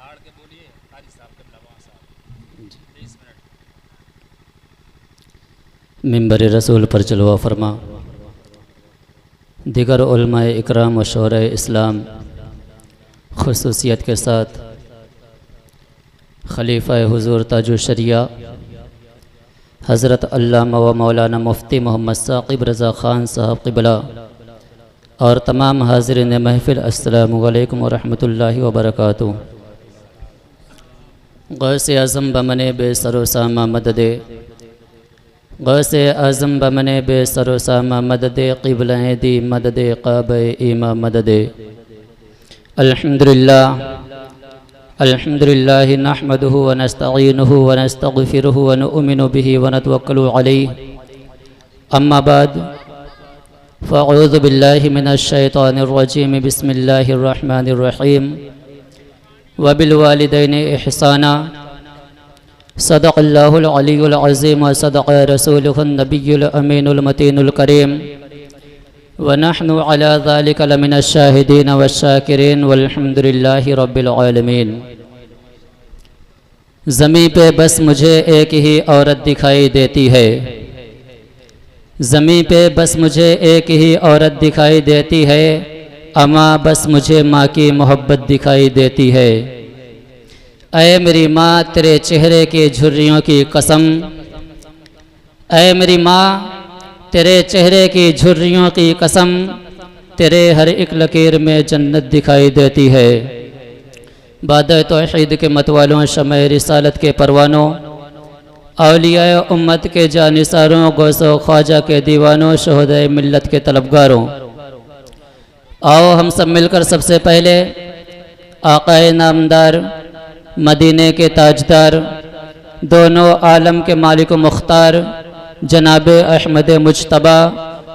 दहाड़ के बोलिए काजी साहब के नवा साहब 30 मिनट। मिंबर रसूल पर जलवा फरमा दिगर उलमाए इकराम व शोरा इस्लाम खुसूसियत के साथ खलीफा हुजूर ताजु शरिया हज़रत अल्लामा व मौलाना मुफ्ती मोहम्मद साक़िब रज़ा ख़ान साहब क़िबला और तमाम हाज़िरीन महफ़िल अस्सलामु अलैकुम व रहमतुल्लाहि व बरकातुहू। गौसे आज़म बमने बेसरो सामा मददे गौसे आज़म बमने बेसरो सामा मददे क़िबलाए दी मददे क़ाबे ईमा मददे। अल्हम्दुलिल्लाह नहमदुहु व नस्तईनुहु व नस्तग़फिरुहु व नु'मिनु बिही व नतवक्कलु अलैहि। अम्मा बाद फ़अऊज़ु बिल्लाहि मिनश शैतानिर रजीम बिस्मिल्लाहिर रहमानिर रहीम व बिल वालिदैनि इहसाना सदक़ल्लाहुल अलीयुल अज़ीम व सदक़ रसूलुहुन नबियुल अमीनुल मतीनुल करीम व नहनु अला ज़ालिका लमिनश शाहिदीन वश्शाकिरीन वल्हम्दुलिल्लाहि रब्बिल आलमीन। ज़मीं पे बस मुझे एक ही औरत दिखाई देती है, ज़मीं पे बस मुझे एक ही औरत दिखाई देती है, अमा बस मुझे माँ की मोहब्बत दिखाई देती है। ऐ मेरी माँ तेरे चेहरे की झुर्रियों की कसम, ऐ मेरी माँ तेरे चेहरे की झुर्रियों की कसम, तेरे हर एक लकीर में जन्नत दिखाई देती है। बाद तौहीद के मतवालों शमए रिसालत के परवानों औलिया उम्मत के जानिसारों गौसो ख्वाजा के दीवानों शोहदाए मिल्लत के तलबगारों, आओ हम सब मिलकर सबसे पहले आकाए नामदार मदीने के ताजदार दोनों आलम के मालिक मुख्तार जनाब अहमद मुज्तबा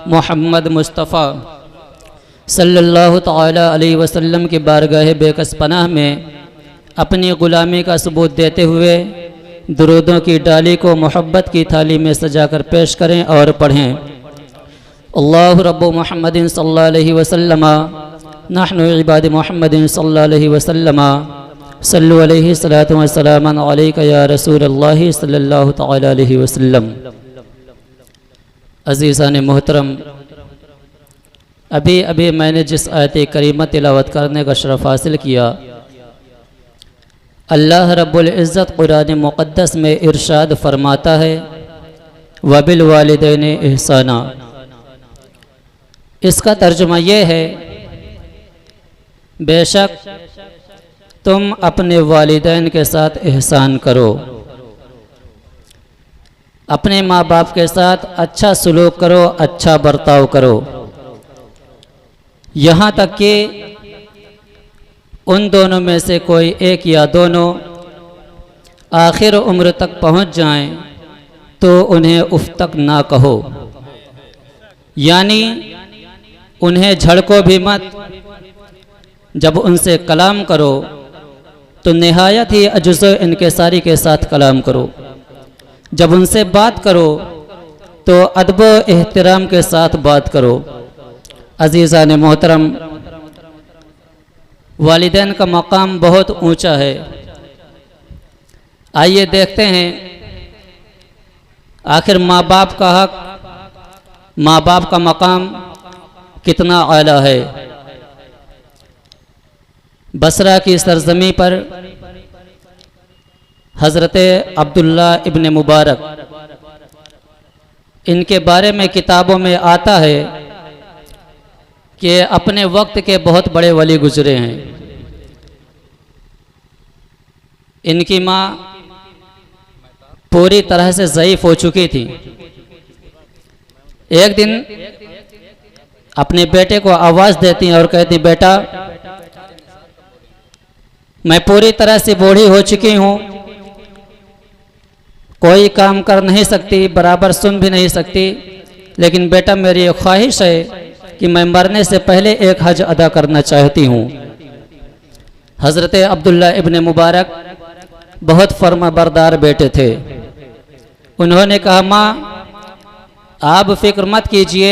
मोहम्मद मुस्तफ़ा सल्लल्लाहु तआला अलैहि वसल्लम की बारगाह बेकस पनाह में अपनी ग़ुलामी का सबूत देते हुए दुरूदों की डाली को मोहब्बत की थाली में सजाकर पेश करें और पढ़ें। अल्लाहु रब्बु मुहम्मदिन सल्लल्लाहु अलैहि वसल्लम नहनु इबाद मुहम्मदिन सल्लल्लाहु अलैहि वसल्लम सल्लु अलैहि सलातु व सलामन अलैका या रसूलल्लाह सल्लल्लाहु तआला अलैहि वसल्लम। अज़ीज़ान मोहतरम, अभी अभी मैंने जिस आयत करीमा तिलावत करने का शरफ़ हासिल किया, अल्लाह रब्बुल इज़्ज़त कुरान मुक़द्दस में इरशाद फरमाता है वबिल वालिदैनि इहसाना। इसका तर्जुमा ये है, बेशक तुम अपने वालिदैन के साथ एहसान करो, अपने माँ बाप के साथ अच्छा सलूक करो, अच्छा बर्ताव करो, यहाँ तक कि उन दोनों में से कोई एक या दोनों आखिर उम्र तक पहुँच जाएं तो उन्हें उफ तक ना कहो, यानी उन्हें झड़को भी मत। जब उनसे कलाम करो तो निहायत ही अजुज़ो इनकिसारी के साथ कलाम करो। जब उनसे बात करो तो अदब एहतराम के साथ बात करो। अज़ीज़ान मोहतरम, वालिदैन का मकाम बहुत ऊंचा है। आइए देखते हैं आखिर माँ बाप का हक, माँ बाप का मकाम कितना आला है। बसरा की सरजमी पर हज़रत अब्दुल्ला इब्न मुबारक, इनके बारे में किताबों में आता है कि अपने वक्त के बहुत बड़े वली गुजरे हैं। इनकी माँ पूरी तरह से ज़ईफ़ हो चुकी थी। एक दिन अपने बेटे को आवाज़ देती और कहती, बेटा मैं पूरी तरह से बूढ़ी हो चुकी हूँ, कोई काम कर नहीं सकती, बराबर सुन भी नहीं सकती, लेकिन बेटा मेरी एक ख्वाहिश है कि मैं मरने से पहले एक हज अदा करना चाहती हूँ। हज़रत अब्दुल्ला इब्न मुबारक बहुत फर्मा बरदार बेटे थे। उन्होंने कहा, माँ आप फिक्र मत कीजिए,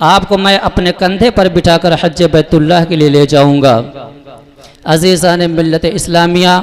आपको मैं अपने कंधे पर बिठाकर हज बैतुल्लाह के लिए ले जाऊंगा। अज़ीज़ान मिल्लत इस्लामिया,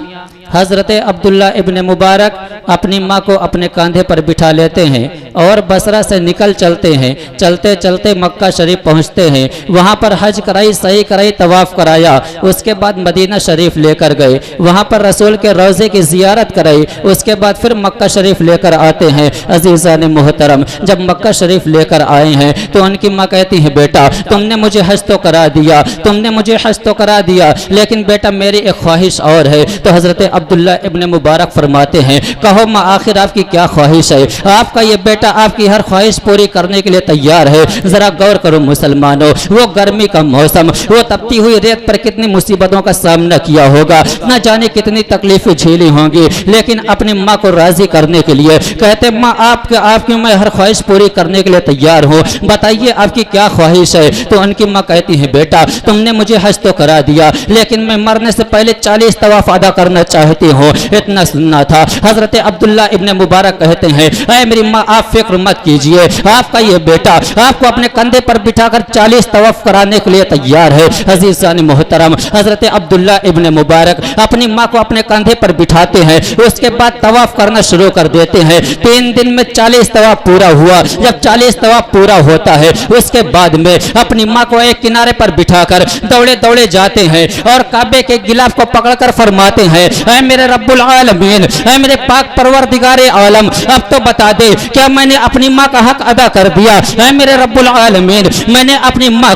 हज़रत अब्दुल्ला इब्न मुबारक अपनी माँ को अपने कंधे पर बिठा लेते हैं और बसरा से निकल चलते हैं। चलते चलते मक्का शरीफ पहुँचते हैं। वहाँ पर हज कराई, सही कराई, तवाफ़ कराया। उसके बाद मदीना शरीफ लेकर गए, वहाँ पर रसूल के रोज़े की ज़ियारत कराई। उसके बाद फिर मक्का शरीफ लेकर आते हैं। अज़ीज़ान मोहतरम, जब मक्का शरीफ लेकर आए हैं तो उनकी माँ कहती है, बेटा तुमने मुझे हज तो करा दिया, तुमने मुझे हज तो करा दिया, लेकिन बेटा मेरी एक ख्वाहिश और है। तो हज़रत अब्दुल्ला इब्न मुबारक फरमाते हैं, कहो माँ आखिर आपकी क्या ख्वाहिश है? आपका ये बेटा आपकी हर ख्वाहिश पूरी करने के लिए तैयार है। ज़रा गौर करो मुसलमानों, वो गर्मी का मौसम, वो तपती हुई रेत पर कितनी मुसीबतों का सामना किया होगा, न जाने कितनी तकलीफें झेली होंगी, लेकिन अपनी माँ को राज़ी करने के लिए कहते, माँ आपकी मैं हर ख्वाहिश पूरी करने के लिए तैयार हूँ, बताइए आपकी क्या ख्वाहिश है? तो उनकी माँ कहती है, बेटा तुमने मुझे हज तो करा दिया, लेकिन मैं मरने से पहले 40 तवाफ अदा करना चाहती हूँ, इतना सुनना था। हज़रत अब्दुल्ला इब्न मुबारक कहते हैं, ऐ मेरी माँ आप फिक्र मत कीजिए, आपका ये बेटा आपको अपने कंधे पर बिठाकर 40 तवाफ कराने के लिए तैयार है। अज़ीज़ान मोहतरम, हज़रत अब्दुल्ला इब्न मुबारक अपनी माँ को अपने कंधे पर बिठाते हैं, उसके बाद तवाफ करना शुरू कर देते हैं। 3 दिन में 40 तवाफ पूरा हुआ। जब 40 तवाफ पूरा होता है, उसके बाद में अपनी माँ को एक किनारे पर बिठाकर दौड़े दौड़े जाते हैं और काबे के गिलाफ को पकड़कर फरमाते हैं, ऐ मेरे रब्बुल आलमीन, ऐ मेरे पाक परवरदिगारे आलम, अब तो बता दे क्या मैंने अपनी माँ का हक अदा कर दिया? ऐ मेरे रब्बुल आलमीन, मैंने अपनी माँ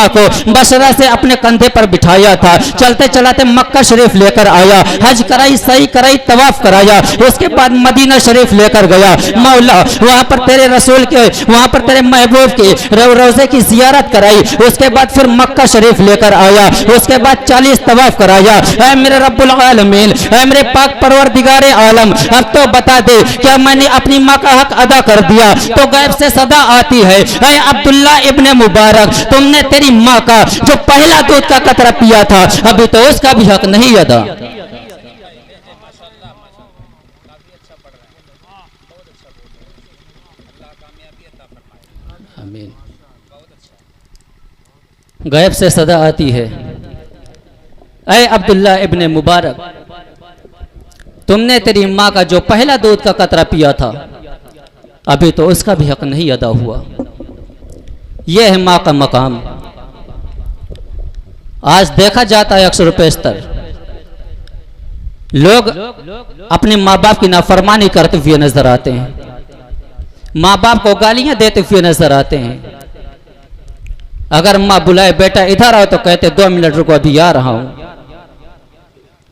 को बसरा से अपने कंधे पर बिठाया था, चलते चलाते मक्का शरीफ लेकर आया, हज कराई, सही कराई, तवाफ कराया, उसके बाद मदीना शरीफ लेकर गया। मौला वहाँ पर तेरे रसूल के, वहाँ पर तेरे महबूब के रोज़े की ज़ियारत कराई, उसके बाद फिर मक्का शरीफ लेकर आया, उसके बाद 40 तवाफ कराया। ऐ मेरे रब्बुल आलमीन, ऐ मेरे पाक परवरदिगारे आलम, अब तो बता दे क्या मैंने अपनी माँ का हक अदा कर दिया? तो गैब से सदा आती है, ऐ अब्दुल्ला इब्न मुबारक, तुमने तेरी माँ का जो पहला दूध का कतरा पिया था, अभी तो उसका भी हक नहीं अदा। आमीन। गैब से सदा आती है, ऐ अब्दुल्ला इब्न मुबारक, तुमने तेरी माँ का जो पहला दूध का कतरा पिया था, अभी तो उसका भी हक नहीं अदा हुआ। यह है माँ का मकाम। आज देखा जाता है अक्सर पेशतर लोग अपने माँ बाप की नाफरमानी करते हुए नजर आते हैं, माँ बाप को गालियां देते हुए नजर आते हैं। अगर माँ बुलाए बेटा इधर आओ तो कहते 2 मिनट रुको अभी आ रहा हूं।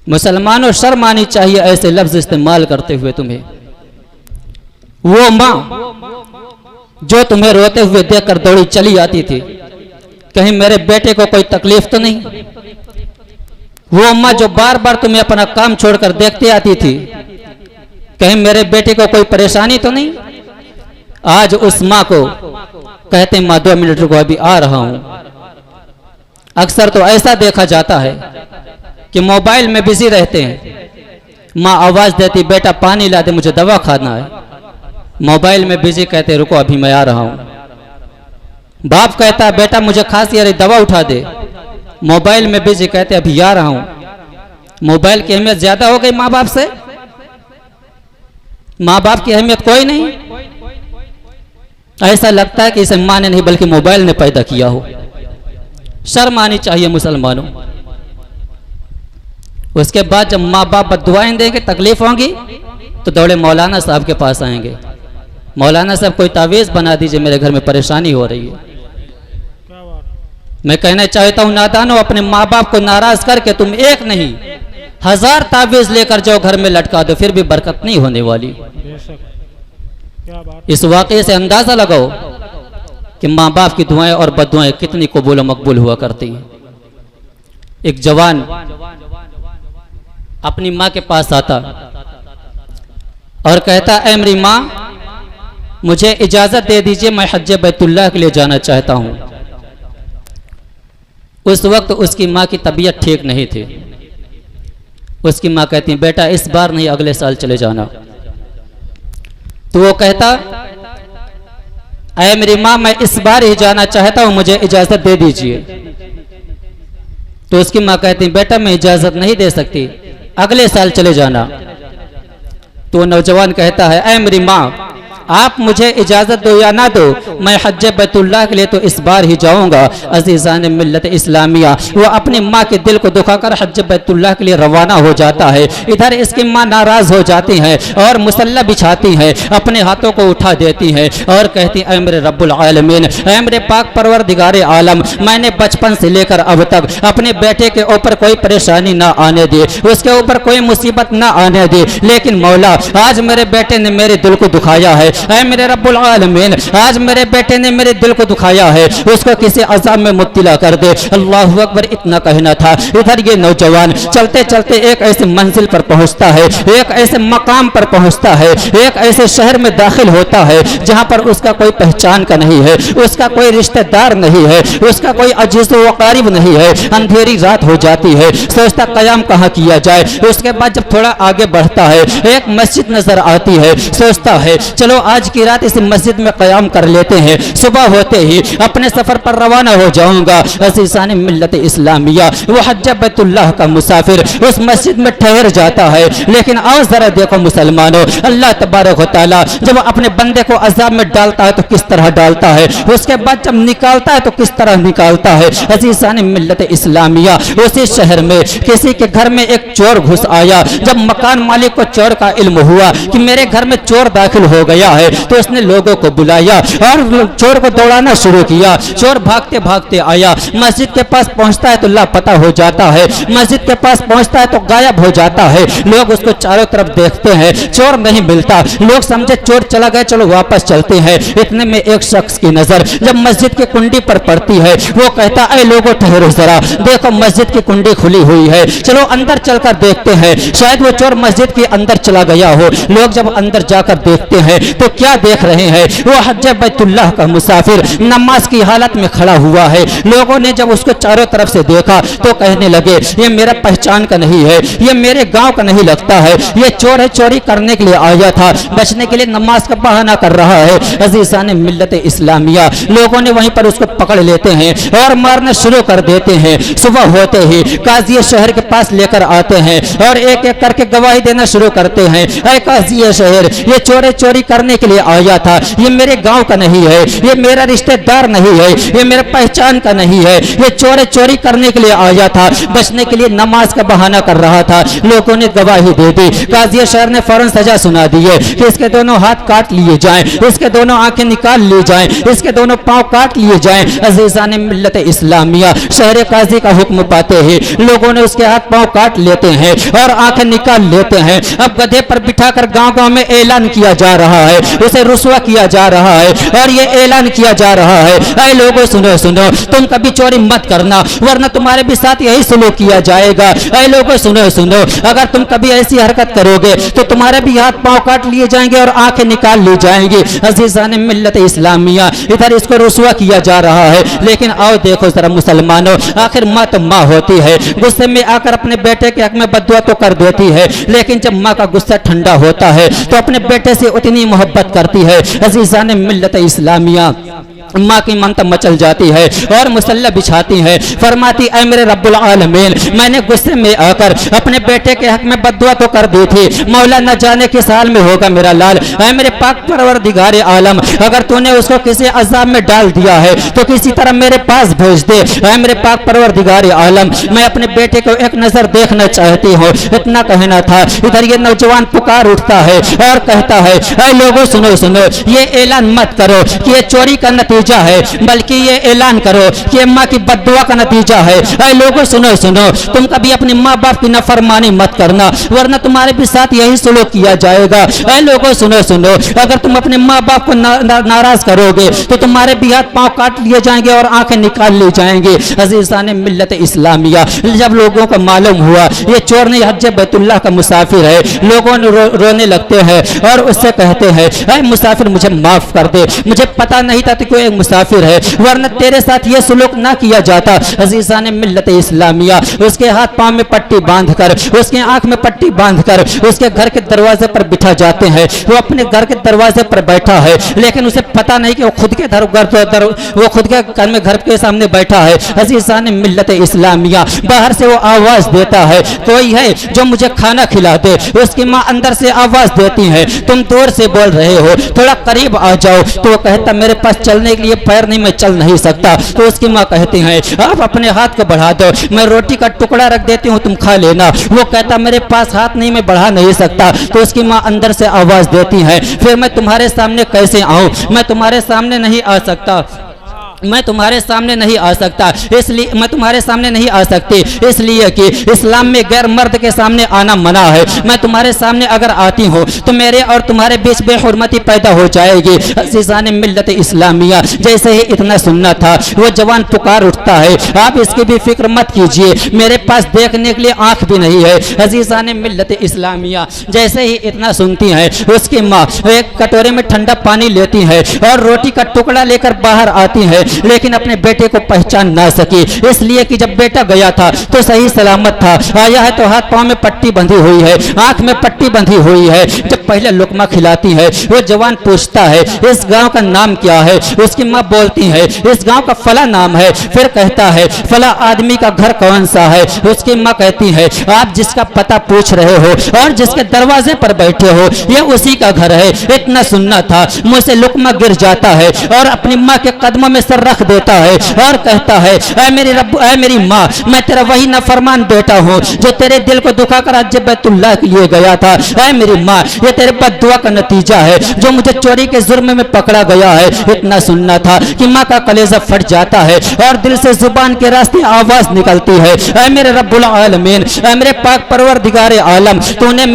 मुसलमानों शर्म आनी चाहिए ऐसे लफ्ज इस्तेमाल करते हुए तुम्हें। वो माँ जो तुम्हें रोते हुए देखकर दौड़ी चली आती थी, कहीं मेरे बेटे को कोई तकलीफ तो नहीं? वो माँ जो बार बार तुम्हें अपना काम छोड़कर देखते आती थी, कहीं मेरे बेटे को कोई परेशानी तो नहीं? आज उस माँ को कहते माँ 2 मिनट रुको अभी आ रहा हूं। अक्सर तो ऐसा देखा जाता है कि मोबाइल में बिजी रहते हैं, माँ आवाज देती बेटा पानी ला दे मुझे दवा खाना है, मोबाइल में बिजी कहते रुको अभी मैं आ रहा हूं। बाप कहता बेटा मुझे खांसी आ रही दवा उठा दे, मोबाइल में बिजी कहते अभी आ रहा हूं। मोबाइल की अहमियत ज्यादा हो गई माँ बाप से? माँ बाप की अहमियत कोई नहीं। ऐसा लगता है कि इसे माँ ने नहीं बल्कि मोबाइल ने पैदा किया हो। शर्म आनी चाहिए मुसलमानों। उसके बाद जब माँ बाप बद्दुआएं देंगे, तकलीफ होंगी, तो दौड़े मौलाना साहब के पास आएंगे, मौलाना साहब कोई तावीज़ बना दीजिए, मेरे घर में परेशानी हो रही है। मैं कहना चाहता हूं नादानो, अपने माँ बाप को नाराज करके तुम एक नहीं 1000 तावीज़ लेकर जाओ घर में लटका दो, फिर भी बरकत नहीं होने वाली। इस वाक़े से अंदाजा लगाओ कि माँ बाप की दुआएं और बद्दुआएं कितनी कबूल और मकबूल हुआ करती हैं। एक जवान अपनी माँ के पास आता और कहता ऐ मेरी माँ मुझे इजाजत दे दीजिए, मैं हज बैतुल्लाह के लिए जाना चाहता हूं। उस वक्त उसकी माँ की तबीयत ठीक नहीं थी। उसकी माँ कहती बेटा इस बार नहीं अगले साल चले जाना। तो वो कहता ऐ मेरी माँ मैं इस बार ही जाना चाहता हूं, मुझे इजाजत दे दीजिए। तो उसकी माँ कहती बेटा मैं इजाज़त नहीं दे सकती, अगले साल चले जाना। तो नौजवान कहता है ऐ मेरी माँ, आप मुझे इजाज़त दो या ना दो, मैं हज बैतुल्लाह के लिए तो इस बार ही जाऊंगा। अजीज़ान मिल्लत इस्लामिया, वो अपनी माँ के दिल को दुखाकर हज बैतुल्लाह के लिए रवाना हो जाता है। इधर इसकी माँ नाराज़ हो जाती हैं और मुसल्ला बिछाती हैं, अपने हाथों को उठा देती हैं और कहती ऐ मेरे रब्बुल आलमीन, ऐ मेरे पाक परवरदिगारे आलम, मैंने बचपन से लेकर अब तक अपने बेटे के ऊपर कोई परेशानी ना आने दी, उसके ऊपर कोई मुसीबत ना आने दी, लेकिन मौला आज मेरे बेटे ने मेरे दिल को दुखाया है। ऐ मेरे रब्बुल आलमीन, आज मेरे बेटे ने मेरे दिल को दुखाया है, उसको किसी अज़ाब में मुब्तला कर दे। अल्लाहु अकबर, इतना कहना था। इधर ये नौजवान चलते चलते एक ऐसी मंजिल पर पहुंचता है, एक ऐसे मकाम पर पहुंचता है, एक ऐसे शहर में दाखिल होता है जहां पर उसका कोई पहचान का नहीं है, उसका कोई रिश्तेदार नहीं है, उसका कोई अजीज़ व क़रीब नहीं है। अंधेरी रात हो जाती है, सोचता क़याम कहाँ किया जाए। उसके बाद जब थोड़ा आगे बढ़ता है, एक मस्जिद नजर आती है, सोचता है चलो आज की रात इस मस्जिद में क़याम कर लेते हैं, सुबह होते ही अपने सफर पर रवाना हो जाऊंगा। अज़ीज़ान मिल्लत इस्लामिया, वो हज बैतुल्लाह का मुसाफिर उस मस्जिद में ठहर जाता है। लेकिन आओ जरा देखो मुसलमानों, अल्लाह तबारक व तआला जब अपने बंदे को अज़ाब में डालता है तो किस तरह डालता है, उसके बाद जब निकालता है तो किस तरह निकालता है। अज़ीज़ान मिल्लत इस्लामिया, उसी शहर में किसी के घर में एक चोर घुस आया। जब मकान मालिक को चोर का इल्म हुआ कि मेरे घर में चोर दाखिल हो गया है, तो उसने लोगों को बुलाया और चोर को दौड़ाना शुरू किया। चोर भागते भागते आया, मस्जिद के पास पहुंचता है तो लापता हो जाता है, मस्जिद के पास पहुंचता है तो गायब हो जाता है। लोग उसको चारों तरफ देखते हैं, चोर नहीं मिलता। लोग समझे चोर चला गया, चलो वापस चलते हैं। इतने में एक शख्स की नजर जब मस्जिद की कुंडी पर पड़ती है, वो कहता है लोगों ठहरो जरा, देखो मस्जिद की कुंडी खुली हुई है, चलो अंदर चलकर देखते हैं, शायद वो चोर मस्जिद के अंदर चला गया हो। लोग जब अंदर जाकर देखते हैं तो क्या देख रहे हैं, वो हज बैतुल्लाह का मुसाफिर नमाज की हालत में खड़ा हुआ है। लोगों ने जब उसको चारों तरफ से देखा तो कहने लगे ये मेरा पहचान का नहीं है, ये मेरे गांव का नहीं लगता है, ये चोर है, चोरी करने के लिए आया था, बचने के लिए नमाज का बहाना कर रहा है। अज़ीज़ान मिल्लत इस्लामिया, लोगों ने वहीं पर उसको पकड़ लेते हैं और मारना शुरू कर देते हैं। सुबह होते ही काजी शहर के पास लेकर आते हैं और एक एक करके गवाही देना शुरू करते हैं, ऐ काजी शहर, ये चोर चोरी करने के लिए आया था, ये मेरे गांव का नहीं है, ये मेरा रिश्तेदार नहीं है, ये मेरा पहचान का नहीं है, ये चोर चोरी करने के लिए आया था, बचने के लिए नमाज का बहाना कर रहा था। लोगों ने गवाही दे दी। काजी शहर ने फौरन सजा सुना दी है कि इसके दोनों हाथ काट लिए जाएं, इसके दोनों आंखें निकाल ली जाएं, इसके दोनों पांव काट लिए जाएं। अज़ीज़ान मिल्लत इस्लामिया, शहर काजी का हुक्म पाते ही लोगों ने उसके हाथ पांव काट लेते हैं और आंखें निकाल लेते हैं। अब गधे पर बिठाकर गांव गांव में ऐलान किया जा रहा है, उसे रुस्वा किया जा रहा है और ये ऐलान किया जा रहा है, ऐ लोगों सुनो सुनो, तुम कभी चोरी मत करना वरना तुम्हारे भी साथ यही सलूक किया जाएगा। ऐ लोगों सुनो सुनो, अगर तुम कभी ऐसी हरकत करोगे तो तुम्हारे भी हाथ पांव काट लिए जाएंगे और आंखें निकाल ली जाएंगी। अज़ीज़ान मिल्लत इस्लामिया, इधर इसको रुस्वा किया जा रहा है। लेकिन आओ देखो जरा मुसलमानों, आखिर माँ तो माँ होती है, गुस्से में आकर अपने बेटे के हक में बद्दुआ तो कर देती है, लेकिन जब माँ का गुस्सा ठंडा होता है तो अपने बेटे से उतनी मोहब्बत करती है। अज़ीज़ान मिल्लत इस्लामिया, माँ की ममता मचल जाती है और मुसल्ला बिछाती है, फरमाती ऐ मेरे रब्बुल आलमीन, मैंने गुस्से में आकर अपने बेटे के हक में बद्दुआ तो कर दी थी, मौला न जाने किस हाल में होगा मेरा लाल। ऐ मेरे पाक परवरदिगारे आलम, अगर तूने उसको किसी अज़ाब में डाल दिया है तो किसी तरह मेरे पास भेज दे। ऐ मेरे पाक परवरदिगारे आलम, मैं अपने बेटे को एक नजर देखना चाहती हूँ। इतना कहना था, इधर ये नौजवान पुकार उठता है और कहता है ऐ लोगों सुनो सुनो, ये ऐलान मत करो कि ये चोरी का नतीजा है, बल्कि ये ऐलान करो कि माँ की बद्दुआ का नतीजा है। ऐ लोगों सुनो सुनो, तुम कभी अपने माँ बाप की नाफरमानी मत करना वरना तुम्हारे भी साथ यही सलूक किया जाएगा। ऐ लोगों सुनो सुनो, अगर तुम अपने माँ बाप को नाराज करोगे तो तुम्हारे भी हाथ पांव काट लिए जाएंगे और आंखें निकाल ली जाएंगी। अज़ीज़ान मिल्लत इस्लामिया, जब लोगों को मालूम हुआ ये चोर नहीं हज बैतुल्लाह का मुसाफिर है, लोगों ने रोने लगते हैं और उससे कहते हैं है, ऐ मुसाफिर मुझे माफ कर दे, मुझे पता नहीं था कि कोई एक मुसाफिर है, वरना तेरे साथ ये सुलूक ना किया जाता। अजीज़ान मिल्लत इस्लामिया उसके हाथ पांव में पट्टी बांधकर, उसके आंख में पट्टी बांधकर उसके घर के दरवाजे पर बिठा जाते हैं। वो अपने घर के दरवाजे पर बैठा है, लेकिन उसे पता नहीं कि वो खुद के वो खुद के घर के सामने बैठा है। अजीज़ान मिल्लत इस्लामिया बाहर से वो आवाज देता है, कोई है जो मुझे खाना खिला दे। उसकी माँ अंदर से आवाज देती है, तुम दूर से बोल रहे हो, थोड़ा करीब आ जाओ। तो वो कहता मेरे पास चलने के लिए पैर नहीं, मैं चल नहीं सकता। तो उसकी माँ कहती है आप अपने हाथ को बढ़ा दो, मैं रोटी का टुकड़ा रख देती हूँ, तुम खा लेना। वो कहता मेरे पास हाथ नहीं, मैं बढ़ा नहीं सकता। तो उसकी माँ अंदर से आवाज देती है, फिर मैं तुम्हारे सामने कैसे आऊँ, मैं तुम्हारे सामने नहीं आ सकता, मैं तुम्हारे सामने नहीं आ सकता, इसलिए मैं तुम्हारे सामने नहीं आ सकती, इसलिए कि इस्लाम में गैर मर्द के सामने आना मना है। मैं तुम्हारे सामने अगर आती हूँ तो मेरे और तुम्हारे बीच बेहुरमती पैदा हो जाएगी। अज़ीज़ान मिल्लत इस्लामिया जैसे ही इतना सुनना था, वो जवान पुकार उठता है, आप इसकी भी फिक्र मत कीजिए, मेरे पास देखने के लिए आँख भी नहीं है। अज़ीज़ान मिल्लत इस्लामिया जैसे ही इतना सुनती है, उसकी माँ एक कटोरे में ठंडा पानी लेती है और रोटी का टुकड़ा लेकर बाहर आती है, लेकिन अपने बेटे को पहचान ना सकी, इसलिए कि जब बेटा गया था तो सही सलामत था, आया है तो हाथ पांव में पट्टी बंधी हुई है, आंख में पट्टी बंधी हुई है। जब पहले लुकमा खिलाती है, वो जवान पूछता है इस गांव का नाम क्या है। उसकी माँ बोलती है इस गांव का फला नाम है। फिर कहता है फला आदमी का घर कौन सा है। उसकी माँ कहती है आप जिसका पता पूछ रहे हो और जिसके दरवाजे पर बैठे हो, ये उसी का घर है। इतना सुनना था, मुँह से लुकमा गिर जाता है और अपनी माँ के कदमों में सर रख देता है और कहता है ऐ मेरी रब, ऐ मेरी माँ, मैं तेरा वही नाफरमान बेटा हूँ जो तेरे दिल को दुखाकर आज बैतुल्लाह के लिए गया था। ऐ मेरी माँ, ये तेरे बद्दुआ का नतीजा है जो मुझे चोरी के जुर्म में पकड़ा गया है। इतना सुनना था कि माँ का कलेजा फट जाता है और दिल से जुबान के रास्ते आवाज निकलती है, ऐ मेरे रब्बुल आलमीन, ऐ मेरे पाक परवरदिगारे आलम, तूने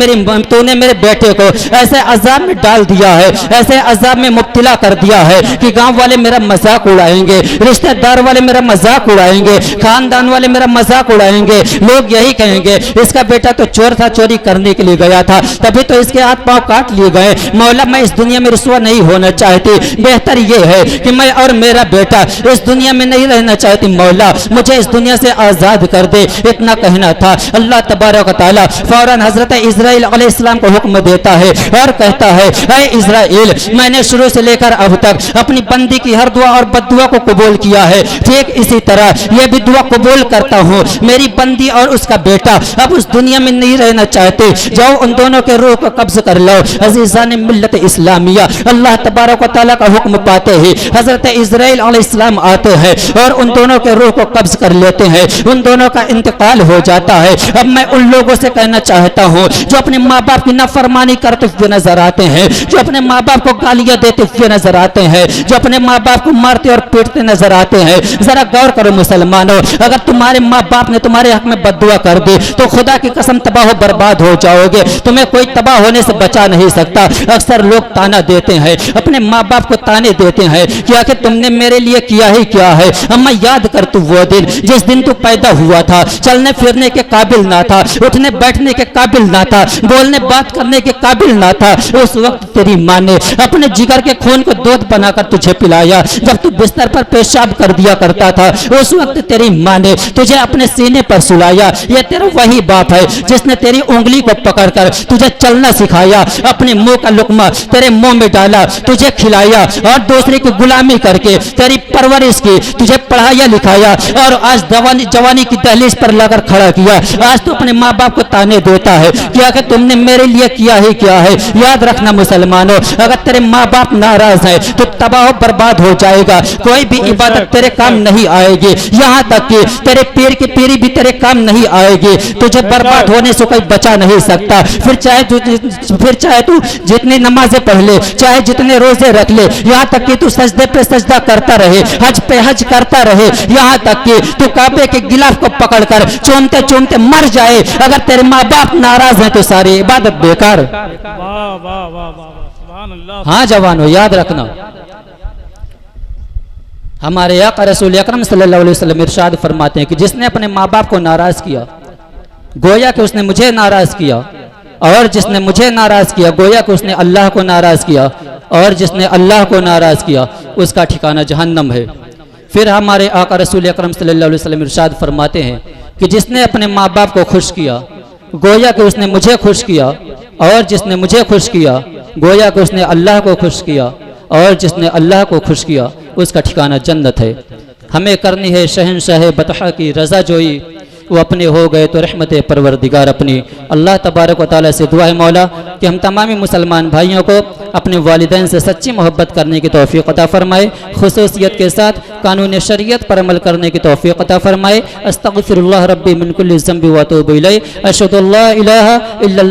मेरे बेटे को ऐसे अजाब में डाल दिया है, ऐसे अजाब में मुब्तला कर दिया है कि गांव वाले मेरा मजाक उड़ाएंगे, रिश्तेदार वाले मेरा मजाक उड़ाएंगे, खानदान वाले मेरा मजाक उड़ाएंगे। लोग यही कहेंगे इसका बेटा तो चोर था, चोरी करने के लिए गया था, तभी तो इसके हाथ पांव काट लिए गए। मौला मैं इस दुनिया में रुसवा नहीं होना चाहती, बेहतर ये है कि मैं और मेरा बेटा इस दुनिया में नहीं रहना चाहती। मौला मुझे इस दुनिया से आजाद कर दे। इतना कहना था, अल्लाह तबारक व तआला फौरन हजरत इस्राइल अलैहिस्सलाम को हुक्म देता है और कहता है ऐ इस्राइल, मैंने शुरू से लेकर अब तक अपनी बंदी की हर दुआ और बद्दुआ को कबूल किया है, ठीक इसी तरह ये भी दुआ कबूल करता हूँ। मेरी बंदी और उसका बेटा अब उस दुनिया में नहीं रहना चाहते, जाओ उन दोनों के रूह को कब्ज कर लो। अज़ीज़ान मिल्लत इस्लामिया अल्लाह तबारक व तआला का हुक्म पाते ही हजरत इस्राइल अलैहिस्सलाम आते हैं और उन दोनों के रूह को कब्ज कर लेते हैं, उन दोनों का इंतकाल हो जाता है। अब मैं उन लोगों से कहना चाहता हूँ जो अपने माँ बाप की नाफरमानी करते हुए नजर आते हैं, जो अपने माँ बाप को गालियाँ देते हुए नजर आते हैं, जो अपने माँ बाप को मारते और पीटते नजर आते हैं, जरा गौर करो मुसलमानों, अगर तुम्हारे माँ बाप ने तुम्हारे हक में बद्दुआ कर दी तो खुदा की कसम तबाह बर्बाद हो जाओगे, तुम्हें कोई तबाह होने से बचा नहीं सकता। अक्सर लोग ताना देते हैं, अपने माँ बाप को ताने देते हैं कि आखिर तुमने मेरे लिए किया ही क्या है। अम्मा याद कर तू वो दिन जिस दिन तू पैदा हुआ था, चलने फिरने के काबिल ना था, उठने बैठने के काबिल ना था, बोलने बात करने के काबिल ना था। उस वक्त तेरी माँ ने अपने जिगर के खून को दूध बनाकर तुझे पिलाया। जब तू बिस्तर पर पेशाब कर दिया करता था, उस वक्त तेरी माँ ने तुझे अपने सीने पर सुलाया। ये तेरा वही बाप है जिसने तेरी उंगली को पकड़कर तुझे चलना सिखाया, अपने मुंह का लुकमा तेरे मुंह में डाला, तुझे खिलाया और दूसरे की गुलामी करके तेरी परवरिश की, तुझे पढ़ाया लिखाया और आज जवानी की दहलीज पर लाकर खड़ा किया। आज तो अपने माँ बाप को ताने देता है कि आखिर तुमने मेरे लिए किया ही क्या है। याद रखना मुसलमानों, अगर तेरे माँ बाप नाराज है तो तबाह बर्बाद हो जाएगा, कोई भी इबादत तेरे काम नहीं आएगी, यहाँ तक कि तेरे पीर की पीरी भी तेरे काम नहीं आएगी। तुझे बर्बाद होने से कोई बचा नहीं सकता। फिर चाहे तू जितनी नमाजें पढ़ ले, चाहे जितने रोजे रख ले, यहाँ तक कि तू सजदे पे सजदा करता रहे, हज पे हज करता रहे, यहाँ तक कि तू काबे के गिलाफ को पकड़कर चूमते चूमते मर जाए, अगर तेरे माँ बाप नाराज हैं तो सारी इबादत बेकार। हाँ जवानों, याद रखना, हमारे आका रसूल अकरम सल्लल्लाहु अलैहि वसल्लम इरशाद फरमाते हैं कि जिसने अपने माँ बाप को नाराज किया, गोया कि उसने मुझे नाराज किया, और जिसने मुझे नाराज़ किया गोया कि उसने अल्लाह को नाराज़ किया, और जिसने अल्लाह को नाराज़ किया उसका ठिकाना जहन्नम है। फिर हमारे आका रसूल अकरम सल्लल्लाहु अलैहि वसल्लम इरशाद फरमाते हैं कि जिसने अपने माँ बाप को खुश किया गोया कि उसने मुझे खुश किया, और जिसने मुझे खुश किया गोया कि उसने अल्लाह को खुश किया, और जिसने अल्लाह को खुश किया उसका ठिकाना जन्नत है। हमें करनी है शहंशाह बतहा की रज़ा जोई, वो अपने हो गए तो रहमत परवरदिगार अपनी। अल्लाह तबारक व तआला से दुआ है मौला कि हम तमामी मुसलमान भाइयों को अपने वालिदैन से सच्ची मोहब्बत करने की तौफीक अता फरमाए, खुसूसियत के साथ कानून शरीयत पर अमल करने की तौफीक अता फरमाए। अस्तगफिरुल्लाह रब्बी मिन कुल्लि ज़ंबि व अतूबु इलैह, अशहदु अल्ला इलाहा इल्लल्लाह।